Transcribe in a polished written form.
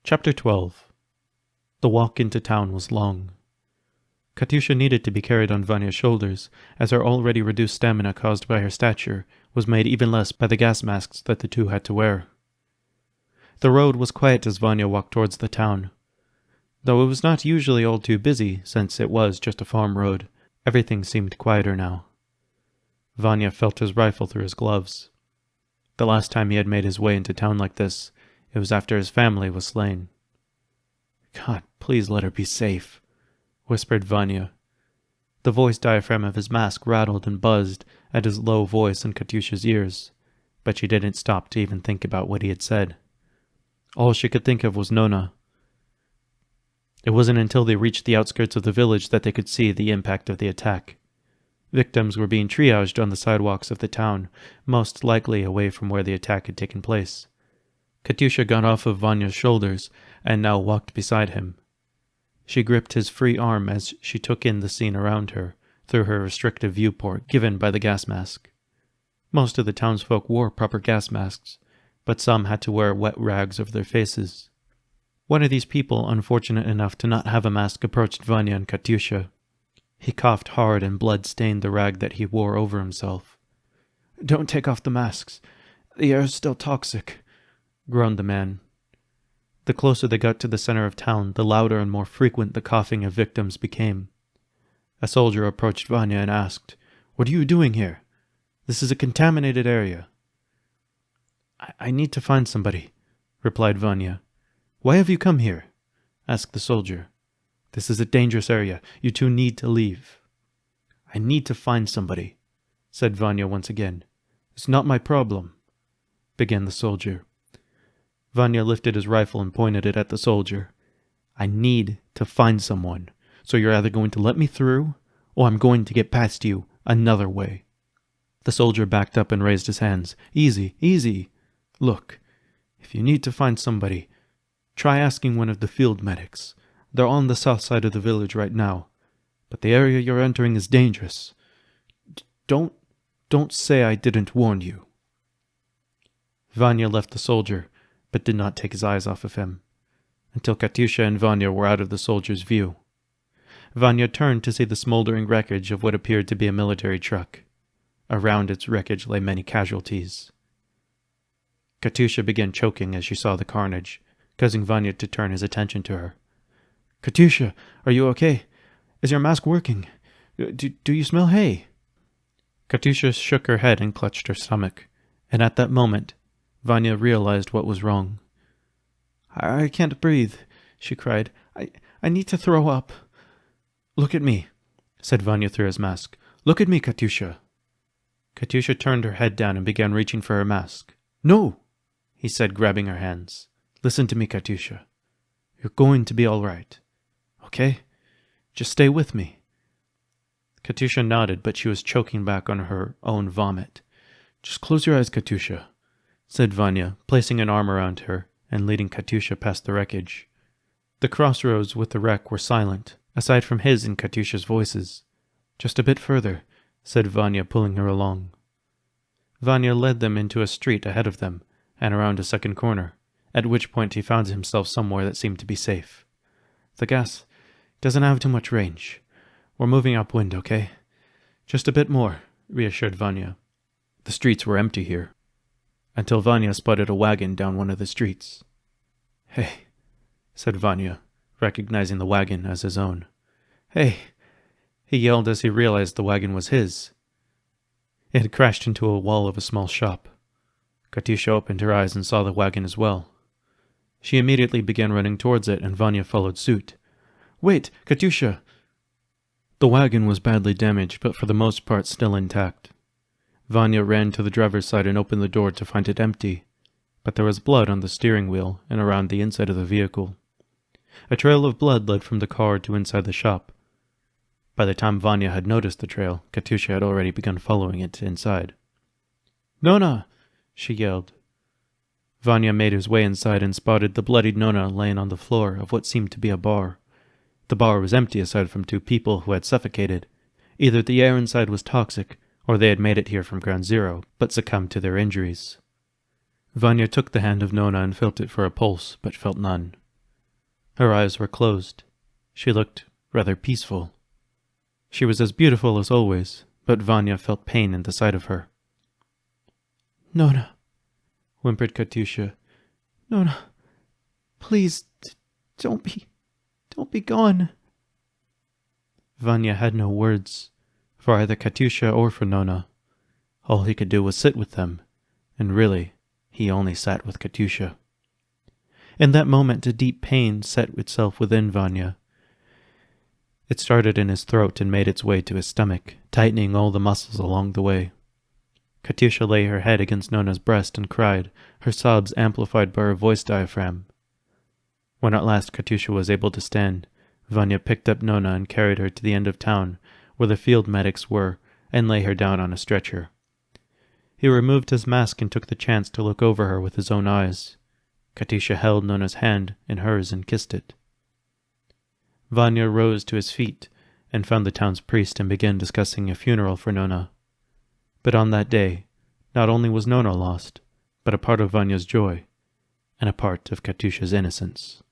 Chapter 12. The walk into town was long. Katyusha needed to be carried on Vanya's shoulders, as her already reduced stamina caused by her stature was made even less by the gas masks that the two had to wear. The road was quiet as Vanya walked towards the town. Though it was not usually all too busy, since it was just a farm road, everything seemed quieter now. Vanya felt his rifle through his gloves. The last time he had made his way into town like this, it was after his family was slain. "God, please let her be safe," whispered Vanya. The voice diaphragm of his mask rattled and buzzed at his low voice in Katyusha's ears, but she didn't stop to even think about what he had said. All she could think of was Nona. It wasn't until they reached the outskirts of the village that they could see the impact of the attack. Victims were being triaged on the sidewalks of the town, most likely away from where the attack had taken place. Katyusha got off of Vanya's shoulders and now walked beside him. She gripped his free arm as she took in the scene around her, through her restrictive viewport given by the gas mask. Most of the townsfolk wore proper gas masks, but some had to wear wet rags over their faces. One of these people, unfortunate enough to not have a mask, approached Vanya and Katyusha. He coughed hard and blood stained the rag that he wore over himself. "Don't take off the masks. The air is still toxic," groaned the man. The closer they got to the center of town, the louder and more frequent the coughing of victims became. A soldier approached Vanya and asked, "What are you doing here? This is a contaminated area." I need to find somebody," replied Vanya. "Why have you come here?" asked the soldier. "This is a dangerous area. You two need to leave." "I need to find somebody," said Vanya once again. "It's not my problem," began the soldier. Vanya lifted his rifle and pointed it at the soldier. "I need to find someone, so you're either going to let me through, or I'm going to get past you another way." The soldier backed up and raised his hands. "Easy, easy. Look, if you need to find somebody, try asking one of the field medics. They're on the south side of the village right now, but the area you're entering is dangerous. Don't say I didn't warn you." Vanya left the soldier, but did not take his eyes off of him, until Katyusha and Vanya were out of the soldier's view. Vanya turned to see the smoldering wreckage of what appeared to be a military truck. Around its wreckage lay many casualties. Katyusha began choking as she saw the carnage, causing Vanya to turn his attention to her. "Katyusha, are you okay? Is your mask working? Do you smell hay?" Katyusha shook her head and clutched her stomach, and at that moment, Vanya realized what was wrong. I can't breathe," she cried. I need to throw up." "Look at me," said Vanya through his mask. "Look at me, Katyusha." Katyusha turned her head down and began reaching for her mask. "No," he said, grabbing her hands. "Listen to me, Katyusha. You're going to be all right. Okay? Just stay with me." Katyusha nodded, but she was choking back on her own vomit. "Just close your eyes, Katyusha," said Vanya, placing an arm around her and leading Katyusha past the wreckage. The crossroads with the wreck were silent, aside from his and Katyusha's voices. "Just a bit further," said Vanya, pulling her along. Vanya led them into a street ahead of them, and around a second corner, at which point he found himself somewhere that seemed to be safe. "The gas doesn't have too much range. We're moving upwind, okay? Just a bit more," reassured Vanya. The streets were empty here, until Vanya spotted a wagon down one of the streets. "Hey," said Vanya, recognizing the wagon as his own. "Hey," he yelled as he realized the wagon was his. It had crashed into a wall of a small shop. Katyusha opened her eyes and saw the wagon as well. She immediately began running towards it, and Vanya followed suit. "Wait, Katyusha!" The wagon was badly damaged, but for the most part still intact. Vanya ran to the driver's side and opened the door to find it empty, but there was blood on the steering wheel and around the inside of the vehicle. A trail of blood led from the car to inside the shop. By the time Vanya had noticed the trail, Katyusha had already begun following it inside. "Nona!" she yelled. Vanya made his way inside and spotted the bloodied Nona laying on the floor of what seemed to be a bar. The bar was empty aside from two people who had suffocated. Either the air inside was toxic, or they had made it here from Ground Zero, but succumbed to their injuries. Vanya took the hand of Nona and felt it for a pulse, but felt none. Her eyes were closed. She looked rather peaceful. She was as beautiful as always, but Vanya felt pain in the sight of her. "Nona," whimpered Katyusha. "Nona, please, don't be gone." Vanya had no words, for either Katyusha or for Nona. All he could do was sit with them, and really, he only sat with Katyusha. In that moment, a deep pain set itself within Vanya. It started in his throat and made its way to his stomach, tightening all the muscles along the way. Katyusha lay her head against Nona's breast and cried, her sobs amplified by her voice diaphragm. When at last Katyusha was able to stand, Vanya picked up Nona and carried her to the end of town, where the field medics were, and lay her down on a stretcher. He removed his mask and took the chance to look over her with his own eyes. Katyusha held Nona's hand in hers and kissed it. Vanya rose to his feet and found the town's priest and began discussing a funeral for Nona. But on that day, not only was Nona lost, but a part of Vanya's joy, and a part of Katyusha's innocence.